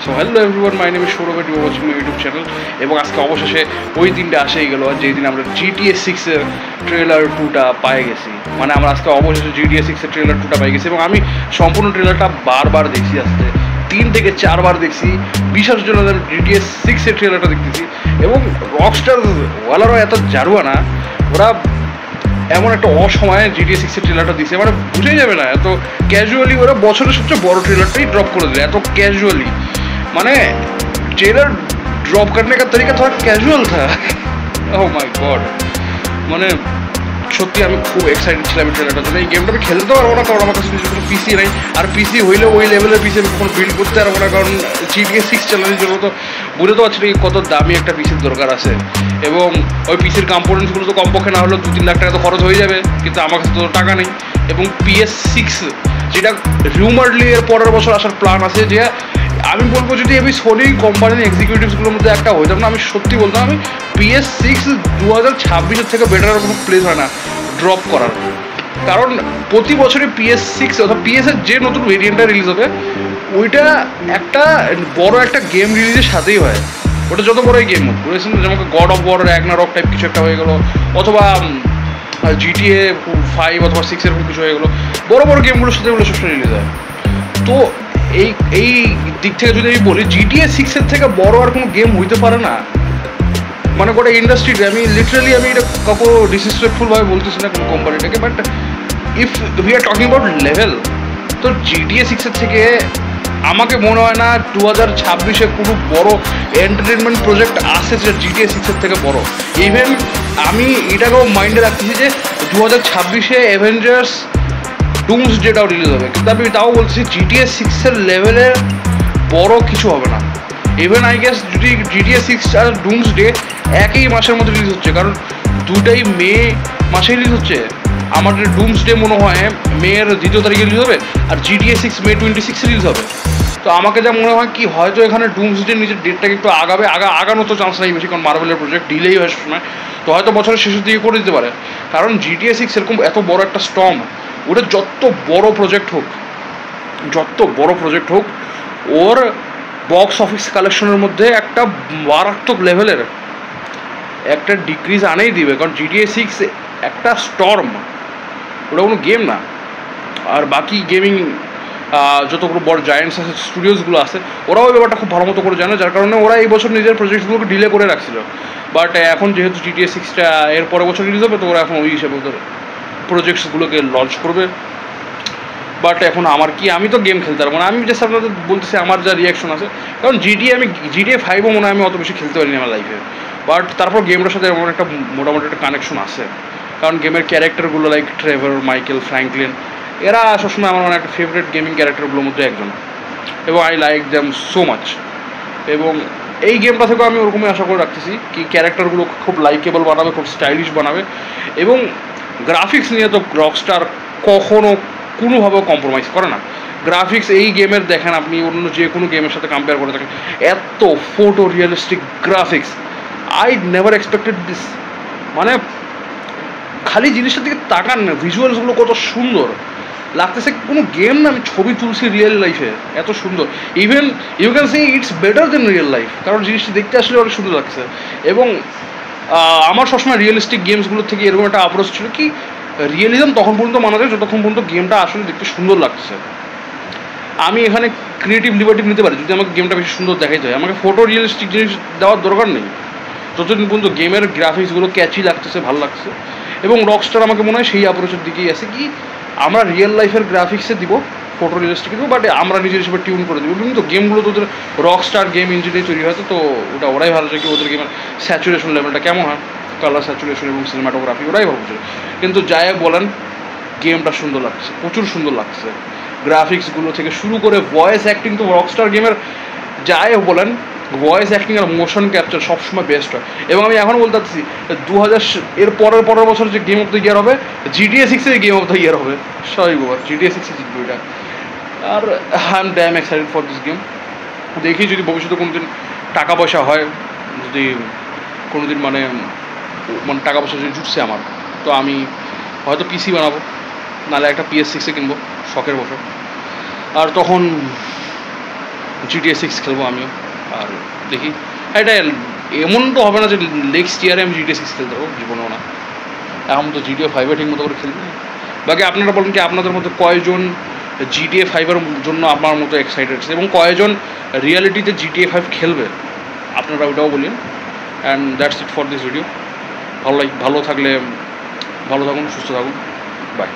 So hello everyone, my name is Sourav, you are watching my YouTube channel. এবং আজকে অবশেষে ওই দিনটা আসেই গেল যেই দিন আমরা GTA 6 এর ট্রেলার 2টা পাই গেছি। মানে আমরা আজকে অবশেষে GTA 6 এর ট্রেলার 2টা পাই গেছি এবং আমি সম্পূর্ণ ট্রেলারটা বারবার দেখছি, আসতে 3 থেকে 4 বার দেখছি। বিশ্বাস জন্য GTA 6 এর ট্রেলারটা দেখতেছি এবং রকস্টার ওয়ালারও এত জারুয়া না, ওরা এমন একটা অসময়ে GTA 6 এর ট্রেলারটা দিচ্ছে, মানে বুঝেই যাবে না, এত ক্যাজুয়ালি ওরা বছরের সবচেয়ে বড় ট্রেলারটাই ড্রপ করে দিল এত ক্যাজুয়ালি। মানে ट्रेलर ड्रॉप करने का तरीका थोड़ा कैजुअल था। ओह माय गॉड, মানে সত্যি আমি খুব এক্সাইটেড ছিলাম এই ট্রেলারটার জন্য। এই গেমটা আমি খেলতে পারবো না কারণ আমার কাছে কোনো পিসি নেই, আর পিসি হইলে ওই লেভেলের পিসি আমি কখনো বিল্ড করতে পারবো না, কারণ GTA 6 চালানোর জন্য তো বুঝতে তো পারছি কত দামি একটা পিসির দরকার আছে। এবং ওই পিসির কম্পোনেন্টসগুলো তো কমপক্ষে না হলেও 2-3 লাখ টাকা তো খরচ হয়ে যাবে, কিন্তু আমার কাছে তো টাকা নেই। এবং PS6 যেটা রিউমারলি এর পরের বছর আসার প্ল্যান আছে, যে আমি বলবো যদি আমি সোনি কোম্পানির এক্সিকিউটিভসগুলোর মধ্যে একটা হইতাম না, আমি সত্যি বলতাম আমি PS6 2026 থেকে বেটার কোনো প্লেস হয় না ড্রপ করার। কারণ প্রতি বছরই PS6 অর্থাৎ PS এর যে নতুন ভেরিয়েন্টটা রিলিজ হবে ওইটা একটা বড় একটা গেম রিলিজের সাথেই হয়। ওটা যত বড়ই গেম হোক, বুঝেছেন, যেমন God of War, Ragnarok type কিছু একটা হয়ে গেলো, অথবা GTA 5 অথবা 6 এরকম কিছু হয়ে গেলো, বড় বড় গেমগুলোর সাথে ওগুলো সবসময় রিলিজ হয়। তো এই দিক থেকে যদি আমি বলি GTA 6 এর থেকে বড় আর কোনো গেম হইতে পারে না। মানে গোটা ইন্ডাস্ট্রিতে আমি লিটারালি আমি এটা কাউকে ডিসরেসপেক্টফুলভাবে বলতেছি না কোনো কোম্পানিটাকে, but if we are talking about level, তো GTA 6 এর থেকে আমাকে মনে হয় না 2026-এ কোনো বড় এন্টারটেনমেন্ট প্রজেক্ট আসছে যে GTA 6 এর থেকে বড়। ইভেন আমি এটাকেও মাইন্ডে রাখতেছি যে 2026-এ অ্যাভেঞ্জার্স ডুমসডেটাও রিলিজ হবে, কিন্তু আমি তাও বলছি GTA 6 এর লেভেলের বড় কিছু হবে না। ইভেন আই গেস যদি GTA 6 আর ডুমসডে একই মাসের মধ্যে রিলিজ হচ্ছে, কারণ দুটাই মে মাসে রিলিজ হচ্ছে। আমাদের ডুমসডে মনে হয় মেয়ের 2 তারিখে রিলিজ হবে আর GTA 6 May 26 রিলিজ হবে। তো আমাকে যা মনে হয় কি হয়তো এখানে ডুমসডে নিজের ডেটটাকে একটু আগানো তো চান্স নেই বেশি, কারণ মার্ভেলের প্রজেক্ট ডিলেই হয় সময়, তো হয়তো বছরের শেষের দিকে করে দিতে পারে। কারণ GTA 6 এরকম এত বড় একটা স্টর্ম, ওটা যত বড় প্রজেক্ট হোক ওর বক্স অফিস কালেকশনের মধ্যে একটা মারাত্মক লেভেলের একটা ডিক্রিজ আনেই দিবে, কারণ GTA 6 একটা স্টর্ম, ওটা কোনো গেম না। আর বাকি গেমিং যতগুলো বড় জায়েন্টস আছে, স্টুডিওসগুলো আছে, ওরাও ওই ব্যাপারটা খুব ভালো মতো করে জানে, যার কারণে ওরা এই বছর নিজের প্রজেক্টগুলোকে ডিলে করে রাখছিল। বাট এখন যেহেতু GTA 6টা এর পরের বছর রিলিজ হবে, তো ওরা এখন ওই হিসেবে ওদের প্রজেক্টসগুলোকে লঞ্চ করবে। বাট এখন আমার কি, আমি তো গেম খেলতে পারবো না। আমি জাস্ট আপনাদের বলতেছি আমার যা রিয়াকশন আছে, কারণ GTA 5ও মনে হয় আমি অত বেশি খেলতে পারিনি আমার লাইফে, বাট তারপর গেমটার সাথে আমার একটা মোটামুটি একটা কানেকশন আছে, কারণ গেমের ক্যারেক্টারগুলো লাইক ট্রেভার, মাইকেল, ফ্র্যাঙ্কলিন, এরা সবসময় আমার একটা ফেভারিট গেমিং ক্যারেক্টারগুলোর মধ্যে একজন, এবং I like them so much. এবং এই গেমটা থেকেও আমি ওরকমই আশা করে রাখতেছি কি ক্যারেক্টারগুলো খুব লাইকেবল বানাবে, খুব স্টাইলিশ বানাবে, এবং গ্রাফিক্স নিয়ে তো রকস্টার কখনো কোনোভাবেও কম্প্রোমাইজ করে না। গ্রাফিক্স এই গেমের দেখেন আপনি অন্য যে কোনো গেমের সাথে কম্পেয়ার করে থাকেন, এত photo realistic graphics I never expected this. মানে খালি জিনিসটার দিকে তাকান না, ভিজুয়ালসগুলো কত সুন্দর লাগতেছে, কোনো গেম না, আমি ছবি তুলছি রিয়েল লাইফে, এত সুন্দর। Even you can say it's better than real life, কারণ জিনিসটি দেখতে আসলে অনেক সুন্দর লাগছে। এবং আমার সবসময় রিয়েলিস্টিক গেমসগুলোর থেকে এরকম একটা অ্যাপ্রোচ ছিল কি রিয়েলিজম তখন পর্যন্ত মানা যায় যতক্ষণ পর্যন্ত গেমটা আসলে দেখতে সুন্দর লাগছে। আমি এখানে ক্রিয়েটিভ লিবার্টি নিতে পারি যদি আমাকে গেমটা বেশি সুন্দর দেখাইতে হয়, আমাকে ফটো রিয়েলিস্টিক জিনিস দেওয়ার দরকার নেই, যতদিন পর্যন্ত গেমের গ্রাফিক্সগুলো ক্যাচি লাগতেছে, ভালো লাগছে। এবং রকস্টার আমাকে মনে হয় সেই অ্যাপ্রোচের দিকেই আছে কি আমরা রিয়েল লাইফের গ্রাফিক্সে দিব, ফটো রিয়েলিস্টিক দিব, বাট আমরা নিজের হিসেবে টিউন করে দেবো। কিন্তু গেমগুলো তো ওদের রকস্টার গেম ইঞ্জিনেই তৈরি হয়তো, তো ওটা ওরাই ভালো চায় কি ওদের গেমের স্যাচুরেশন লেভেলটা কেমন হয়, কালার স্যাচুরেশন এবং সিনেমাটোগ্রাফি ওরাই ভালো চায়। কিন্তু যাই বলেন গেমটা সুন্দর লাগছে, প্রচুর সুন্দর লাগছে, গ্রাফিক্সগুলো থেকে শুরু করে ভয়েস অ্যাক্টিং, তো রকস্টার গেমের যাই বলেন ভয়েস অ্যাক্টিং আর মোশন ক্যাপচার সবসময় বেস্ট হয়। এবং আমি এখন বলতে চাচ্ছি 2000 এর পরের বছর যে গেম অফ দ্য ইয়ার হবে GTA 6 এর গেম অফ দ্য ইয়ার হবে, সরি বাবা GTA 6 জিতবে এটা। আর I am damn excited for this game. দেখি যদি ভবিষ্যতে কোনোদিন টাকা পয়সা হয়, যদি কোনোদিন মানে টাকা পয়সা যদি জুটছে আমার, তো আমি হয়তো পিসি বানাবো, নাহলে একটা PS6 কিনবো শখের বছর। আর তখন GTA 6 খেলবো আমিও। আর দেখি এটা এমন তো হবে না যে নেক্সট ইয়ারে আমি GTA 6 খেলতে পারবো, জীবনেও না। এখন তো GTA 5 ঠিক মতো করে খেলবে। বাকি আপনারা বলেন কি আপনাদের মধ্যে কয়জন GTA 5-এর জন্য আমার মতো এক্সাইটেড আছে এবং কয়জন রিয়ালিটিতে GTA 5 খেলবে, আপনারা ওটাও বলেন। And that's it for this video. ভালো থাকলে ভালো থাকুন, সুস্থ থাকুন, বাই।